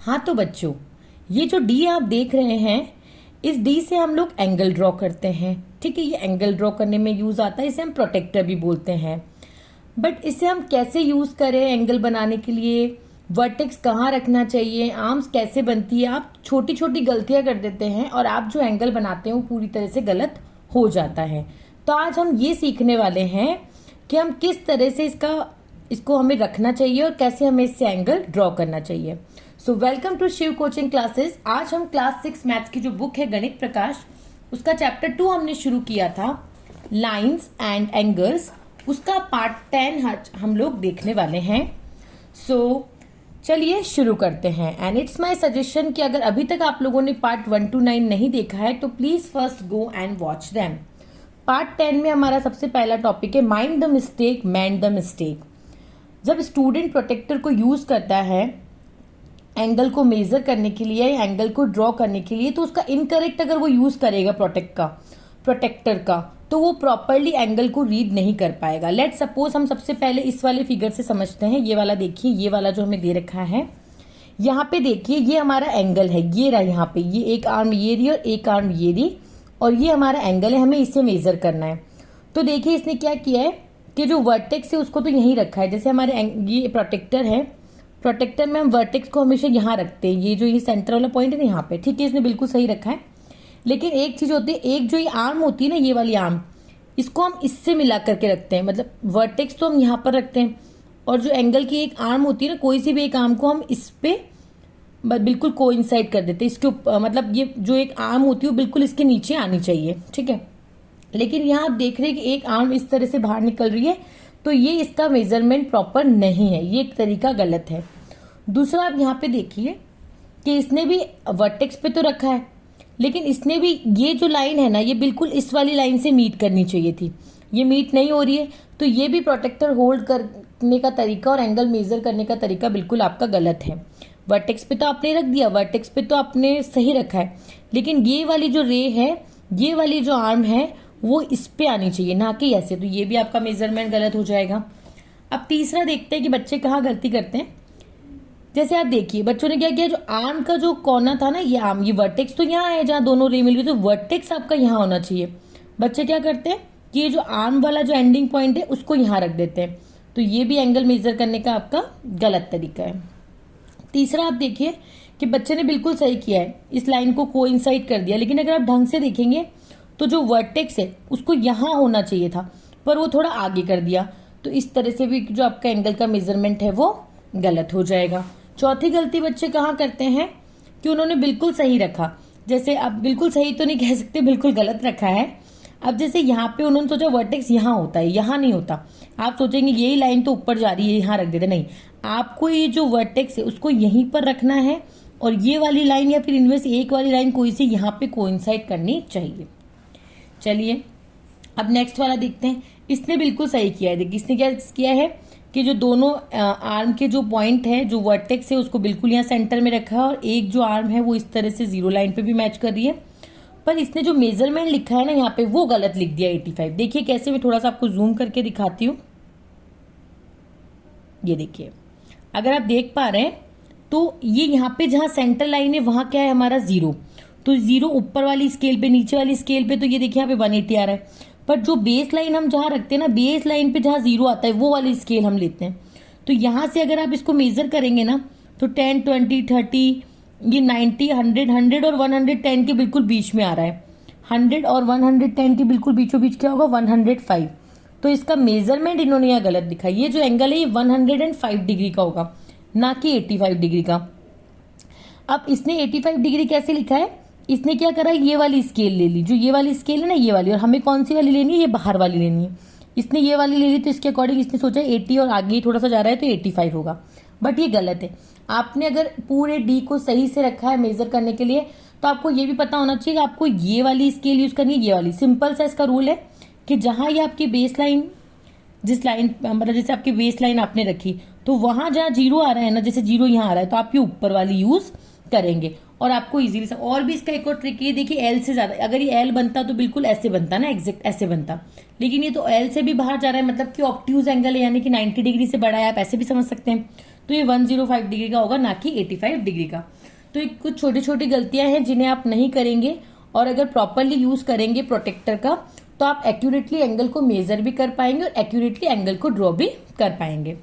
हाँ तो बच्चों, ये जो डी आप देख रहे हैं, इस डी से हम लोग एंगल ड्रॉ करते हैं। ठीक है, ये एंगल ड्रॉ करने में यूज आता है, इसे हम प्रोटेक्टर भी बोलते हैं। बट इसे हम कैसे यूज करें एंगल बनाने के लिए, वर्टेक्स कहाँ रखना चाहिए, आर्म्स कैसे बनती है, आप छोटी छोटी गलतियां कर देते हैं और आप जो एंगल बनाते हैं वो पूरी तरह से गलत हो जाता है। तो आज हम ये सीखने वाले हैं कि हम किस तरह से इसको हमें रखना चाहिए और कैसे हमें इससे एंगल ड्रॉ करना चाहिए। So welcome to Shiv coaching classes. आज हम क्लास 6 मैथ्स की जो बुक है गणित प्रकाश, उसका चैप्टर 2 हमने शुरू किया था, लाइंस एंड एंगल्स। उसका पार्ट 10 हम लोग देखने वाले हैं। सो चलिए शुरू करते हैं। एंड इट्स माय सजेशन कि अगर अभी तक आप लोगों ने पार्ट 1 to 9 नहीं देखा है तो please first go and watch them. Part 10 में हमारा सबसे पहला टॉपिक है mind the mistake, mind the mistake. जब स्टूडेंट प्रोटेक्टर को यूज करता है एंगल को मेजर करने के लिए, एंगल को ड्रॉ करने के लिए, तो उसका इनकरेक्ट अगर वो यूज करेगा प्रोटेक्टर का, तो वो प्रॉपरली एंगल को रीड नहीं कर पाएगा। लेट सपोज हम सबसे पहले इस वाले फिगर से समझते हैं। ये वाला देखिए, ये वाला जो हमें दे रखा है, यहाँ पे देखिए ये हमारा एंगल है, ये रहा यहाँ पे, ये एक आर्म ये रही और एक आर्म ये रही, और ये हमारा एंगल है, हमें इसे मेजर करना है। तो देखिए इसने क्या किया है कि जो वर्टेक्स है उसको तो यहीं रखा है। जैसे हमारे ये प्रोटेक्टर है, प्रोटेक्टर में हम वर्टेक्स को हमेशा यहाँ रखते हैं, ये जो ये सेंटर वाला पॉइंट है ना यहाँ पे, ठीक है, इसने बिल्कुल सही रखा है। लेकिन एक चीज होती है, एक जो ये आर्म होती है ना, ये वाली आर्म, इसको हम इससे मिला करके रखते हैं। मतलब वर्टेक्स तो हम यहाँ पर रखते हैं और जो एंगल की एक आर्म होती है ना, कोई सी भी एक आर्म को हम इस पे बिल्कुल कोइंसाइड कर देते हैं इसके ऊपर। मतलब ये जो एक आर्म होती है वो बिल्कुल इसके नीचे आनी चाहिए, ठीक है। लेकिन यहाँ आप देख रहे हैं कि एक आर्म इस तरह से बाहर निकल रही है, तो ये इसका मेजरमेंट प्रॉपर नहीं है, ये एक तरीका गलत है। दूसरा आप यहाँ पे देखिए कि इसने भी वर्टेक्स पे तो रखा है, लेकिन इसने भी ये जो लाइन है ना, ये बिल्कुल इस वाली लाइन से मीट करनी चाहिए थी, ये मीट नहीं हो रही है। तो ये भी प्रोटेक्टर होल्ड करने का तरीका और एंगल मेजर करने का तरीका बिल्कुल आपका गलत है। वर्टेक्स पे तो आपने रख दिया, वर्टेक्स पे तो आपने सही रखा है, लेकिन ये वाली जो रे है, ये वाली जो आर्म है, वो इस पे आनी चाहिए, ना कि ऐसे। तो ये भी आपका मेजरमेंट गलत हो जाएगा। अब तीसरा देखते हैं कि बच्चे कहाँ गलती करते हैं। जैसे आप देखिए बच्चों ने क्या किया, जो आर्म का जो कोना था ना, ये आर्म, ये वर्टेक्स तो यहाँ है जहाँ दोनों रे मिल गई, तो वर्टेक्स आपका यहाँ होना चाहिए। बच्चे क्या करते हैं कि ये जो आर्म वाला जो एंडिंग पॉइंट है उसको यहाँ रख देते हैं, तो ये भी एंगल मेजर करने का आपका गलत तरीका है। तीसरा आप देखिए कि बच्चे ने बिल्कुल सही किया है, इस लाइन को कोइंसाइड कर दिया, लेकिन अगर आप ढंग से देखेंगे तो जो वर्टेक्स है उसको यहाँ होना चाहिए था, पर वो थोड़ा आगे कर दिया, तो इस तरह से भी जो आपका एंगल का मेजरमेंट है वो गलत हो जाएगा। चौथी गलती बच्चे कहाँ करते हैं कि उन्होंने बिल्कुल सही रखा। जैसे अब बिल्कुल सही तो नहीं कह सकते, बिल्कुल गलत रखा है। अब जैसे यहाँ पे उन्होंने सोचा वर्टेक्स यहाँ होता है, यहाँ नहीं होता। आप सोचेंगे यही लाइन तो ऊपर जा रही है, यहाँ रख देते, नहीं, आपको ये जो वर्टेक्स है उसको यहीं पर रखना है, और ये वाली लाइन या फिर इनमें से एक वाली लाइन कोई सी यहाँ पे कोइंसाइड करनी चाहिए। चलिए अब नेक्स्ट वाला देखते हैं। इसने बिल्कुल सही किया है। देखिए इसने क्या किया है कि जो दोनों आर्म के जो पॉइंट है, जो वर्टेक्स है, उसको बिल्कुल यहाँ सेंटर में रखा है, और एक जो आर्म है वो इस तरह से जीरो लाइन पे भी मैच कर रही है। पर इसने जो मेजरमेंट लिखा है ना यहाँ पे, वो गलत लिख दिया 85। देखिए कैसे, मैं थोड़ा सा आपको जूम करके दिखाती हूँ। ये देखिए, अगर आप देख पा रहे हैं तो ये यहाँ पे जहाँ सेंटर लाइन है वहां क्या है हमारा 0, तो 0 ऊपर वाली स्केल पे, नीचे वाली स्केल पे तो ये देखिए यहाँ पे 180 आ रहा है। पर जो बेस लाइन हम जहाँ रखते हैं ना, बेस लाइन पे जहाँ 0 आता है वो वाली स्केल हम लेते हैं। तो यहाँ से अगर आप इसको मेजर करेंगे ना, तो 10, 20, 30, ये 90, 100, 100 और 110 के बिल्कुल बीच में आ रहा है। 100 और 110 के बिल्कुल बीचों बीच क्या होगा, 105। तो इसका मेजरमेंट इन्होंने यहाँ गलत दिखा। ये जो एंगल है ये 105 डिग्री का होगा, ना कि 85 डिग्री का। अब इसने 85 डिग्री कैसे लिखा है, इसने क्या करा, ये वाली स्केल ले ली, जो ये वाली स्केल है ना, ये वाली, और हमें कौन सी वाली लेनी है, ये बाहर वाली लेनी है। इसने ये वाली ले ली, तो इसके अकॉर्डिंग इसने सोचा 80 और आगे थोड़ा सा जा रहा है तो 85 होगा, बट ये गलत है। आपने अगर पूरे डी को सही से रखा है मेजर करने के लिए, तो आपको ये भी पता होना चाहिए कि आपको ये वाली स्केल यूज करनी है, ये वाली। सिंपल सा इसका रूल है कि जहां ये आपकी बेस लाइन, जिस लाइन मतलब जैसे आपकी बेस लाइन आपने रखी, तो वहां जहाँ 0 आ रहा है ना, जैसे 0 यहाँ आ रहा है, तो आप ये ऊपर वाली यूज करेंगे और आपको इजीली। और भी इसका एक और ट्रिक ये देखिए, एल से ज्यादा, अगर ये एल बनता तो बिल्कुल ऐसे बनता ना, एग्जैक्ट ऐसे बनता, लेकिन ये तो एल से भी बाहर जा रहा है, मतलब कि ऑब्ट्यूज एंगल है, यानी कि 90 डिग्री से बड़ा है, आप ऐसे भी समझ सकते हैं। तो ये 105 डिग्री का होगा, ना कि 85 डिग्री का। तो ये कुछ छोटी छोटी गलतियां हैं जिन्हें आप नहीं करेंगे, और अगर प्रॉपरली यूज करेंगे प्रोटेक्टर का तो आप एक्यूरेटली एंगल को मेजर भी कर पाएंगे और एक्यूरेटली एंगल को ड्रॉ भी कर पाएंगे।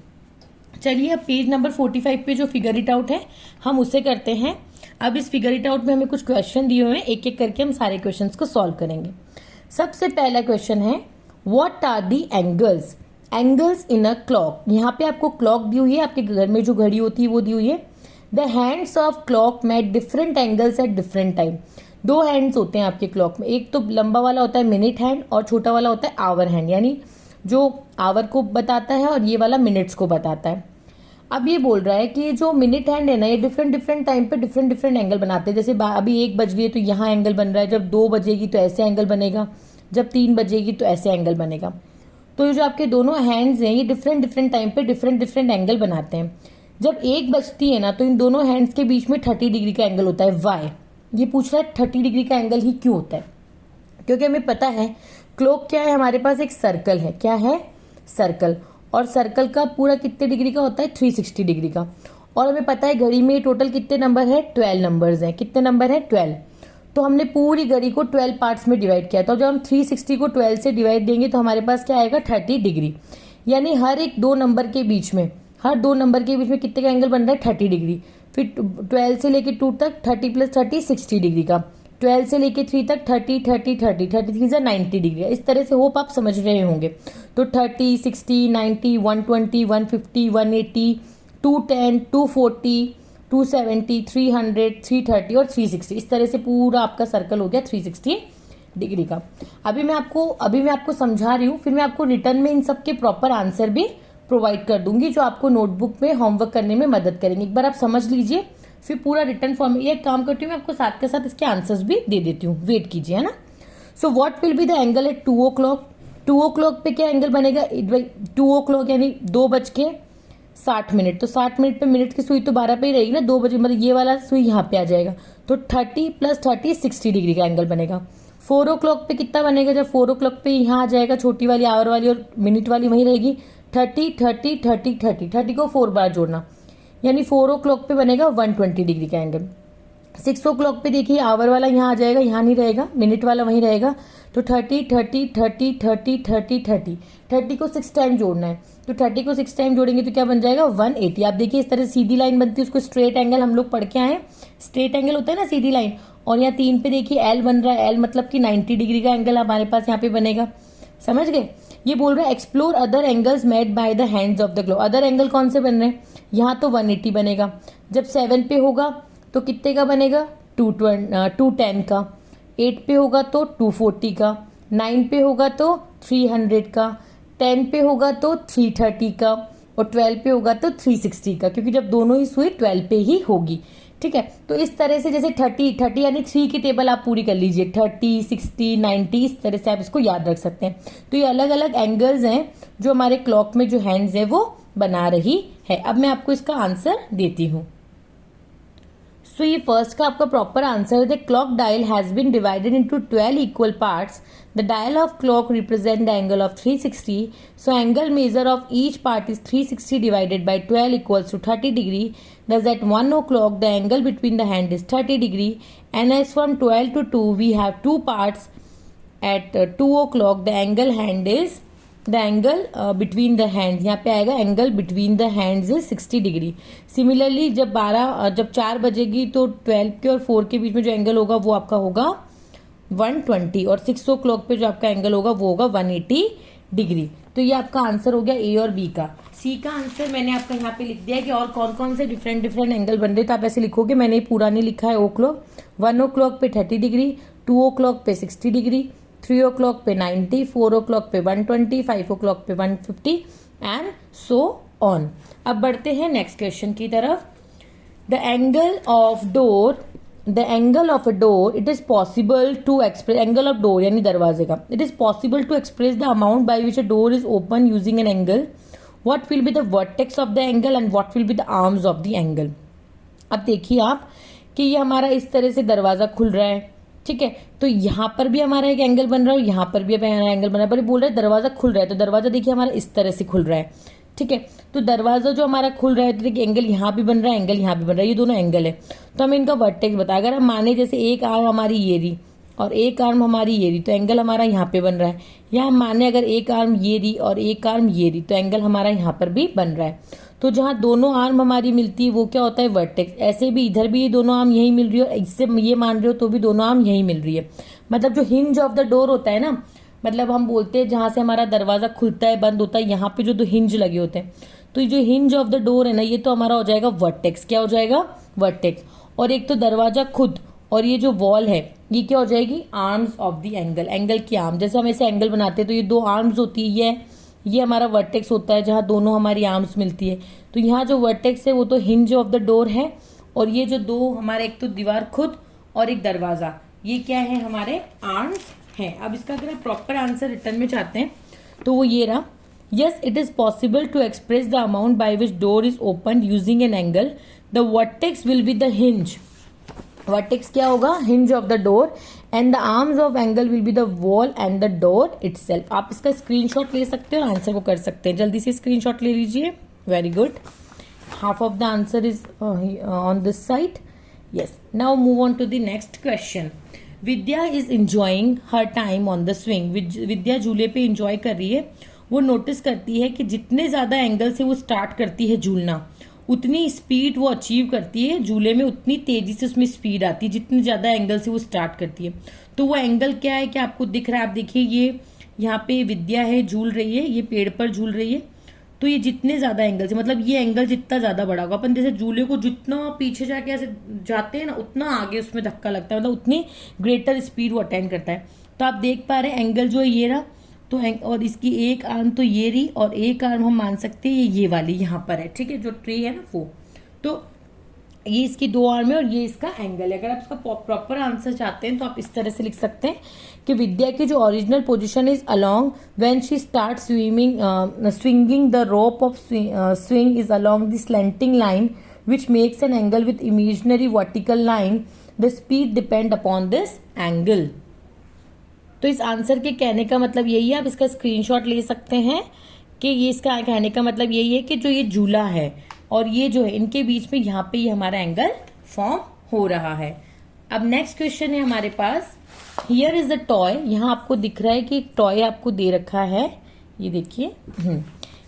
चलिए अब पेज नंबर 45 पे जो फिगर इट आउट है हम उसे करते हैं। अब इस फिगर इट आउट में हमें कुछ क्वेश्चन दिए हुए हैं, एक एक करके हम सारे क्वेश्चंस को सॉल्व करेंगे। सबसे पहला क्वेश्चन है what are the angles, angles in a clock. यहाँ पे आपको क्लॉक दी हुई है, आपके घर में जो घड़ी होती है वो दी हुई है। The hands of clock met different angles at different time. दो हैंड्स होते हैं आपके क्लॉक में, एक तो लंबा वाला होता है मिनट हैंड और छोटा वाला होता है आवर हैंड, यानी जो आवर को बताता है और ये वाला मिनट्स को बताता है। अब ये बोल रहा है कि जो मिनट हैंड है ना, ये डिफरेंट डिफरेंट टाइम पे डिफरेंट डिफरेंट एंगल बनाते हैं। जैसे अभी 1 बज रही है तो यहाँ एंगल बन रहा है, जब 2 बजेगी तो ऐसे एंगल बनेगा, जब 3 बजेगी तो ऐसे एंगल बनेगा। तो ये जो आपके दोनों हैंड्स हैं ये डिफरेंट डिफरेंट टाइम पे डिफरेंट डिफरेंट एंगल बनाते हैं। जब 1 बजती है ना तो इन दोनों हैंड्स के बीच में 30 डिग्री का एंगल होता है। वाई? ये पूछ रहा है 30 डिग्री का एंगल ही क्यों होता है? क्योंकि हमें पता है क्लॉक क्या है, हमारे पास एक सर्कल है। क्या है? सर्कल। और सर्कल का पूरा कितने डिग्री का होता है? 360 डिग्री का। और हमें पता है घड़ी में टोटल कितने नंबर है? 12 नंबर्स हैं। कितने नंबर है? 12। तो हमने पूरी घड़ी को 12 पार्ट्स में डिवाइड किया। तो जब हम 360 को 12 से डिवाइड देंगे तो हमारे पास क्या आएगा? 30 डिग्री। यानी हर एक 2 नंबर के बीच में, हर 2 नंबर के बीच में कितने का एंगल बन रहा है? 30 डिग्री। फिर 12 से लेके 2 तक 30 + 30 60 डिग्री का। 12 से लेके 3 तक 30 30 30 33 से 90 डिग्री। इस तरह से होप आप समझ रहे होंगे। तो 30 60 90 120 150 180 210 240 270 300 330 और 360, इस तरह से पूरा आपका सर्कल हो गया 360 डिग्री का। अभी मैं आपको समझा रही हूँ, फिर मैं आपको रिटर्न में इन सब के प्रॉपर आंसर भी प्रोवाइड कर दूंगी जो आपको नोटबुक में होमवर्क करने में मदद करेंगे। एक बार आप समझ लीजिए, फिर पूरा रिटर्न फॉर्म में एक काम करती हूँ, मैं आपको साथ के साथ इसके आंसर्स भी दे देती हूँ, वेट कीजिए, है ना। So what will be the angle at 2 o'clock? 2 o'clock पे क्या एंगल बनेगा? 2 o'clock यानी 2:60। तो 60 मिनट पे मिनट की सुई तो 12 पे ही रहेगी ना, 2 बजे, मतलब ये वाला सुई यहाँ पे आ जाएगा। तो 30 + 30 60 डिग्री का एंगल बनेगा। 4 o'clock पे कितना बनेगा? जब 4 o'clock पे यहाँ आ जाएगा, छोटी वाली आवर वाली और मिनट वाली वहीं रहेगी। 30 30 30 30 30 को 4 बार जोड़ना, यानी 4 o'clock पे बनेगा 120 डिग्री का एंगल। 6 o'clock पे देखिए आवर वाला यहाँ आ जाएगा, यहाँ नहीं रहेगा, मिनट वाला वहीं रहेगा। तो 30 30 30 30 30 30 30 को 6 टाइम जोड़ना है। तो 30 को 6 टाइम जोड़ेंगे तो क्या बन जाएगा? 180। आप देखिए इस तरह सीधी लाइन बनती है, उसको स्ट्रेट एंगल हम लोग पढ़ के आए। स्ट्रेट एंगल होता है ना सीधी लाइन। और यहाँ 3 पे देखिए एल बन रहा है, एल मतलब कि 90 डिग्री का एंगल हमारे पास यहाँ पे बनेगा। समझ गए? ये बोल रहा है explore other angles made by the hands of the clock. Other angle कौन से बन रहे हैं? यहाँ तो 180 बनेगा। जब 7 पे होगा तो कितने का बनेगा? 210 का। 8 पे होगा तो 240 का। 9 पे होगा तो 300 का। 10 पे होगा तो 330 का। और 12 पे होगा तो 360 का, क्योंकि जब दोनों ही सुई 12 पे ही होगी। ठीक है, तो इस तरह से जैसे 30 यानी 3 की टेबल आप पूरी कर लीजिए। 30 60 90, इस तरह से आप इसको याद रख सकते हैं। तो ये अलग अलग एंगल्स हैं जो हमारे क्लॉक में जो हैंड्स है वो बना रही है। अब मैं आपको इसका आंसर देती हूँ। सो ये फर्स्ट का आपका प्रॉपर आंसर है। The clock dial has been divided into 12 equal parts. The dial of clock represent the angle of 360. So angle measure of each part is 360 divided by 12 equals to 30 degree. Thus at 1 o'clock the angle between the hand is 30 degree. And as from 12 to 2 we have 2 parts. At 2 o'clock the angle between the hands, यहाँ पे आएगा angle between the hands is 60 degree. Similarly जब 4 बजेगी तो 12 के और 4 के बीच में जो एंगल होगा वो आपका होगा 120, और 6 o'clock पे जो आपका एंगल होगा वो होगा 180 डिग्री। तो ये आपका आंसर हो गया ए और बी का। सी का आंसर मैंने आपका यहाँ पे लिख दिया है कि और कौन कौन से डिफरेंट डिफरेंट एंगल बन रहे, तो आप ऐसे लिखोगे, मैंने पूरा नहीं लिखा है। 1 o'clock पे 30 डिग्री, 2 o'clock पे 60 डिग्री, 3 o'clock पे 90, 4 o'clock पे 120, 5 o'clock पे 150 एंड सो ऑन। अब बढ़ते हैं नेक्स्ट क्वेश्चन की तरफ। The angle of a door it is possible to express, angle of door यानी दरवाजे का, it is possible to express the amount by which a door is open using an angle. What will be the vertex of the angle and what will be the arms of the angle. अब देखिए आप कि ये हमारा इस तरह से दरवाजा खुल रहा है, ठीक है, तो यहाँ पर भी हमारा एक एंगल बन रहा है और यहाँ पर भी हमारा एंगल बन रहा है। पर बोल रहा है दरवाजा खुल रहा है, तो दरवाजा देखिए हमारा इस तरह से खुल रहा है, ठीक है। तो दरवाजा जो हमारा खुल रहा है तो देखिए एंगल यहाँ भी बन रहा है, एंगल यहाँ भी बन रहा है, ये दोनों एंगल है। तो हमें इनका वर्टेक्स बता, अगर हम माने जैसे एक आर्म हमारी ये रही और एक आर्म हमारी ये रही, तो एंगल हमारा यहाँ पे बन रहा है। या हम माने अगर एक आर्म ये रही और एक आर्म ये रही, तो एंगल हमारा यहाँ पर भी बन रहा है। तो जहाँ दोनों आर्म हमारी मिलती है वो क्या होता है, वर्टेक्स। ऐसे भी इधर भी ये दोनों आर्म यही मिल रही है और इससे ये मान रहे हो तो भी दोनों आर्म यही मिल रही है। मतलब जो हिंज ऑफ द डोर होता है ना, मतलब हम बोलते हैं जहां से हमारा दरवाजा खुलता है बंद होता है, यहाँ पे जो दो हिंज लगे होते हैं, तो ये जो हिंज ऑफ द डोर है ना, ये तो हमारा हो जाएगा वर्टेक्स। क्या हो जाएगा, वर्टेक्स। और एक तो दरवाजा खुद और ये जो वॉल है ये क्या हो जाएगी, arms of the angle, angle की आर्म। जैसे हम ऐसे एंगल बनाते हैं तो ये दो आर्म्स होती है, ये हमारा वर्टेक्स होता है जहाँ दोनों हमारी आर्म्स मिलती है। तो यहाँ जो वर्टेक्स है वो तो हिंज ऑफ द डोर है, और ये जो दो हमारे, एक तो दीवार खुद और एक दरवाजा, ये क्या है, हमारे आर्म्स हैं। अब इसका अगर आप प्रॉपर आंसर रिटर्न में चाहते हैं तो वो ये रहा, yes it is possible to express the amount by which door is open using an angle, the vertex will be the hinge. Vertex क्या होगा, hinge of the door, and the arms of angle will be the wall and the door itself. आप इसका screenshot ले सकते हो और answer को कर सकते हैं। जल्दी से स्क्रीनशॉट ले लीजिए। Very good, half of the answer is on this side. Yes. Now move on to the next question. Vidya is enjoying her time on the swing. Vidya झूले पे इंजॉय कर रही है। वो नोटिस करती है कि जितने ज्यादा एंगल से वो स्टार्ट करती है झूलना, उतनी स्पीड वो अचीव करती है झूले में, उतनी तेजी से उसमें स्पीड आती है जितने ज्यादा एंगल से वो स्टार्ट करती है। तो वो एंगल क्या है, क्या आपको दिख रहा है? आप देखिए, ये यहाँ पे विद्या है, झूल रही है, ये पेड़ पर झूल रही है। तो ये जितने ज्यादा एंगल से, मतलब ये एंगल जितना ज्यादा बड़ा होगा, अपन जैसे झूले को जितना पीछे जाके ऐसे जाते हैं ना, उतना आगे उसमें धक्का लगता है, मतलब उतनी ग्रेटर स्पीड वो अटेंड करता है। तो आप देख पा रहे हैं एंगल जो है ये रहा, तो और इसकी एक आर्म तो ये रही और एक आर्म हम मान सकते हैं ये वाली यहाँ पर है, ठीक है, जो ट्री है ना वो। तो ये इसकी दो आर्म है और ये इसका एंगल है। अगर आप इसका प्रॉपर आंसर चाहते हैं तो आप इस तरह से लिख सकते हैं कि विद्या की जो original position is along when she start swinging the rope of swing is along the slanting line which makes an angle with imaginary vertical line, the speed depend upon this angle. तो इस answer के कहने का मतलब यही है, आप इसका स्क्रीनशॉट ले सकते हैं कि ये इसका कहने का मतलब यही है कि जो ये झूला है और ये जो है इनके बीच में यहाँ पे ये हमारा एंगल फॉर्म हो रहा है। अब नेक्स्ट क्वेश्चन है हमारे पास, हियर इज द टॉय। यहाँ आपको दिख रहा है कि एक टॉय आपको दे रखा है, ये देखिए,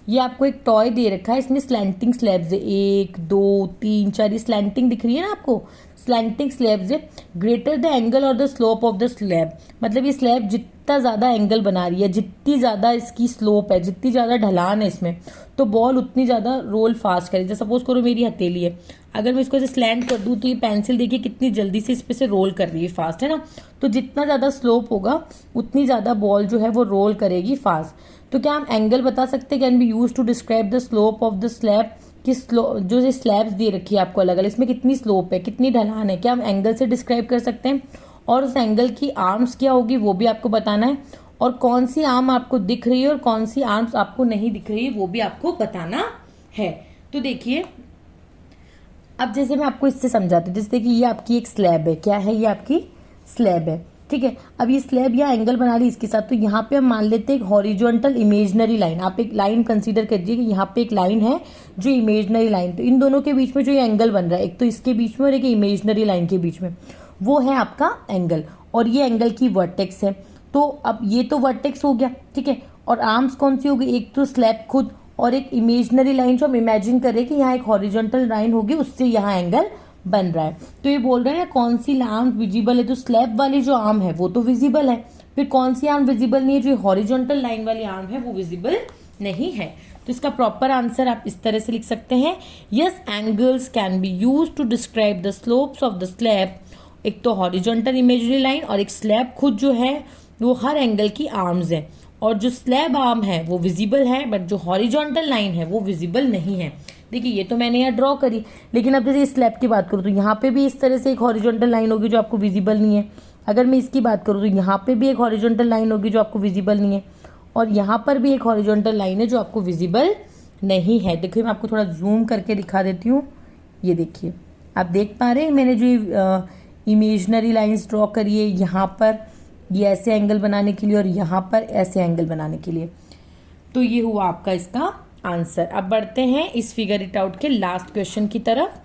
ये आपको एक टॉय दे रखा है, इसमें स्लैंटिंग स्लैब्स है, 1 2 3 4, ये स्लैंटिंग दिख रही है ना आपको, स्लैंटिंग स्लैब्स है। ग्रेटर द एंगल और the slope of the slab, मतलब ये स्लैब जितना ज्यादा एंगल बना रही है, जितनी ज्यादा इसकी स्लोप है, जितनी ज्यादा ढलान है इसमें, तो बॉल उतनी ज्यादा रोल फास्ट करेगी। जैसे सपोज करो मेरी हथेली है, अगर मैं इसको ऐसे स्लैंट कर दूं तो ये पेंसिल देखिए कितनी जल्दी से इस पे से रोल कर रही है फास्ट, है ना। तो जितना ज्यादा स्लोप होगा उतनी ज्यादा बॉल जो है वो रोल करेगी फास्ट। तो क्या हम एंगल बता सकते हैं, can be use to describe the slope of the slab, कि जो ये स्लैब्स दे रखी है आपको अलग अलग, इसमें कितनी स्लोप है, कितनी ढलान है, क्या हम एंगल से डिस्क्राइब कर सकते हैं। और उस एंगल की आर्म्स क्या होगी वो भी आपको बताना है, और कौन सी आर्म आपको दिख रही है और कौन सी आर्म्स आपको नहीं दिख रही है वो भी आपको बताना है। तो देखिए, अब जैसे मैं आपको इससे समझाती हूँ, जैसे देखिए ये आपकी एक स्लैब है, क्या है, ये आपकी स्लैब है, ठीक है। अब ये स्लैब या एंगल बना ली इसके साथ, तो यहाँ पे हम मान लेते हैं एक हॉरिजॉन्टल इमेजिनरी लाइन। आप एक लाइन कंसीडर कीजिए कि यहाँ पे एक लाइन है जो इमेजिनरी लाइन, तो इन दोनों के बीच में जो ये एंगल बन रहा है, एक तो इसके बीच में और एक इमेजिनरी लाइन के बीच में, वो है आपका एंगल, और ये एंगल की वर्टेक्स है। तो अब ये तो वर्टेक्स हो गया, ठीक है, और आर्म्स कौन सी होगी, एक तो स्लैब खुद और एक इमेजिनरी लाइन जो हम इमेजिन कर रहे हैं कि यहाँ एक हॉरिजॉन्टल लाइन होगी, उससे यहाँ एंगल बन रहा है। तो ये बोल रहे हैं कौन सी आर्म विजिबल है, तो स्लैब वाली जो आर्म है वो तो विजिबल है, फिर कौन सी आर्म विजिबल नहीं है, जो हॉरिजॉन्टल लाइन वाली आर्म है वो विजिबल नहीं है। तो इसका प्रॉपर आंसर आप इस तरह से लिख सकते हैं, yes angles can be use to describe the slopes of the slab. एक तो हॉरिजॉन्टल इमेजिनरी लाइन और एक स्लैब खुद जो है वो हर एंगल की आर्म्स है, और जो स्लैब आर्म है वो विजिबल है, बट जो हॉरिजॉन्टल लाइन है वो विजिबल नहीं है। देखिए ये तो मैंने यहाँ ड्रॉ करी, लेकिन अब जैसे इस स्लैब की बात करूँ तो यहाँ पे भी इस तरह से एक हॉरिजॉन्टल लाइन होगी जो आपको विजिबल नहीं है। अगर मैं इसकी बात करूँ तो यहाँ पे भी एक हॉरिजॉन्टल लाइन होगी जो आपको विजिबल नहीं है, और यहाँ पर भी एक हॉरिजॉन्टल लाइन है जो आपको विजिबल नहीं है। देखिए मैं आपको थोड़ा जूम करके दिखा देती हूँ, ये देखिए आप देख पा रहे हैं मैंने जो इमेजिनरी लाइन्स ड्रॉ करी है यहाँ पर, ये ऐसे एंगल बनाने के लिए और यहाँ पर ऐसे एंगल बनाने के लिए। तो ये हुआ आपका इसका आंसर। अब बढ़ते हैं इस फिगर इट आउट के लास्ट क्वेश्चन की तरफ।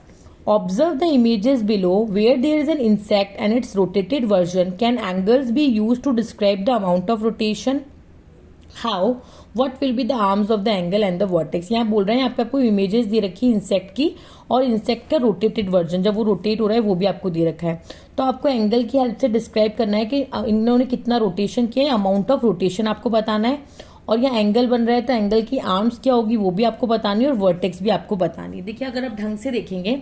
Observe the images below where there is an insect and its rotated version, can angles be use to describe the amount of rotation, how, what will be the arms of the angle and the vertex. यहाँ बोल रहे हैं यहाँ पे आपको images दे रखी है insect की, और इंसेक्ट का रोटेटेड वर्जन, जब वो रोटेट हो रहा है वो भी आपको दे रखा है। तो आपको एंगल की हेल्प से डिस्क्राइब करना है कि इन्होंने कितना रोटेशन किया है, अमाउंट ऑफ रोटेशन आपको बताना है, और यहाँ एंगल बन रहा है तो एंगल की आर्म्स क्या होगी वो भी आपको बतानी है, और वर्टेक्स भी आपको बतानी है। देखिए अगर आप ढंग से देखेंगे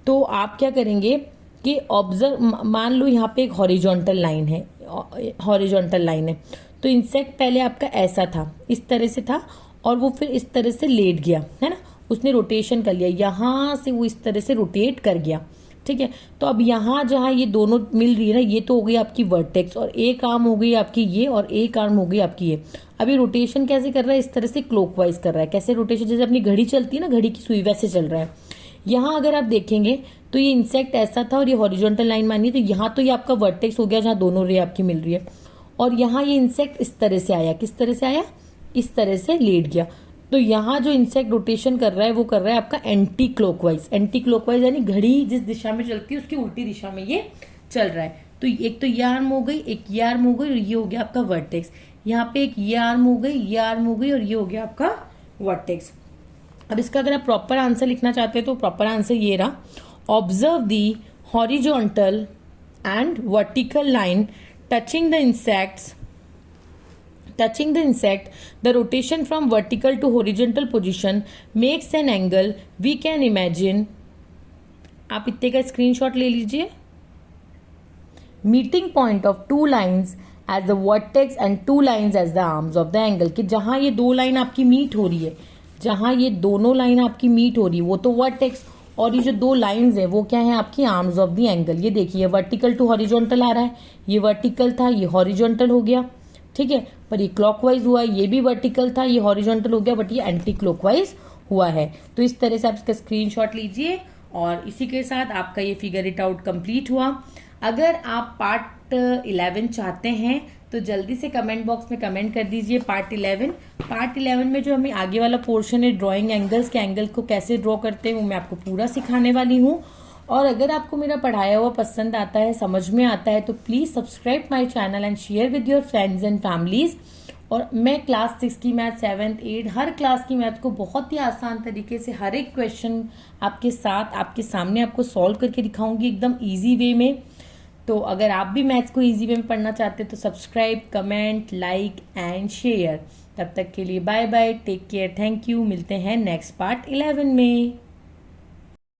तो आप क्या करेंगे कि ऑब्जर्व, मान लो यहाँ पे एक हॉरिजॉन्टल लाइन है, हॉरिजॉन्टल लाइन है, तो इंसेक्ट पहले आपका ऐसा था, इस तरह से था, और वो फिर इस तरह से लेट गया, है ना, उसने रोटेशन कर लिया, यहाँ से वो इस तरह से रोटेट कर गया, ठीक है। तो अब यहाँ जहाँ ये दोनों मिल रही है ना, ये तो हो गई आपकी वर्टेक्स, और एक आर्म हो गई आपकी ये, और एक आर्म हो गई आपकी ये। अभी रोटेशन कैसे कर रहा है, इस तरह से क्लॉकवाइज कर रहा है। कैसे रोटेशन, जैसे अपनी घड़ी चलती है ना, घड़ी की सुई, वैसे चल रहा है। यहाँ अगर आप देखेंगे तो ये इंसेक्ट ऐसा था और ये हॉरिजॉन्टल लाइन मानिए, तो यहाँ तो ये आपका वर्टेक्स हो गया जहाँ दोनों रे आपकी मिल रही है, और यहाँ ये इंसेक्ट इस तरह से आया, किस तरह से आया, इस तरह से लेट गया। तो यहाँ जो इंसेक्ट रोटेशन कर रहा है वो कर रहा है आपका एंटी क्लॉकवाइज। एंटी क्लॉकवाइज यानी घड़ी जिस दिशा में चलती है उसकी उल्टी दिशा में ये चल रहा है। तो एक तो ये आर्म हो गई, एक ये आर्म हो गई, और ये हो गया आपका वर्टेक्स। यहाँ पे एक ये आर्म हो गई, ये आर्म हो गई, और ये हो गया आपका वर्टेक्स। अब इसका अगर आप प्रॉपर आंसर लिखना चाहते हैं तो प्रॉपर आंसर ये रहा, observe the horizontal and vertical line touching the insect, the rotation from vertical to horizontal position makes an angle we can imagine। आप इतने का स्क्रीनशॉट ले लीजिए। Meeting point of two lines as the vertex and two lines as the arms of the angle, कि जहां ये दो line आपकी मीट हो रही है, जहां ये दोनों लाइन आपकी मीट हो रही है वो तो वर्टेक्स, और ये जो दो लाइंस है वो क्या है आपकी आर्म्स ऑफ द एंगल। ये देखिए वर्टिकल टू हॉरिजॉन्टल आ रहा है, ये वर्टिकल था ये हॉरिजॉन्टल हो गया, ठीक है, पर ये क्लॉकवाइज हुआ, ये भी वर्टिकल था ये हॉरिजॉन्टल हो गया, बट ये एंटी क्लॉकवाइज हुआ है। तो इस तरह से आप इसका स्क्रीनशॉट लीजिए, और इसी के साथ आपका ये फिगर इट आउट कंप्लीट हुआ। अगर आप पार्ट 11 चाहते हैं तो जल्दी से कमेंट बॉक्स में कमेंट कर दीजिए पार्ट 11। पार्ट 11 में जो हमें आगे वाला पोर्शन है ड्राइंग एंगल्स के, एंगल को कैसे ड्रॉ करते हैं वो मैं आपको पूरा सिखाने वाली हूँ। और अगर आपको मेरा पढ़ाया हुआ पसंद आता है, समझ में आता है, तो please subscribe my channel and share with your friends and families. और मैं क्लास 6 की मैथ, 7th 8 हर क्लास की मैथ को बहुत ही आसान तरीके से हर एक क्वेश्चन आपके साथ आपके सामने आपको सॉल्व करके दिखाऊंगी एकदम ईजी वे में। तो अगर आप भी मैथ्स को इजी वे में पढ़ना चाहते हैं तो subscribe, comment, like and share. तब तक के लिए bye bye, take care, thank you. मिलते हैं नेक्स्ट पार्ट 11 में।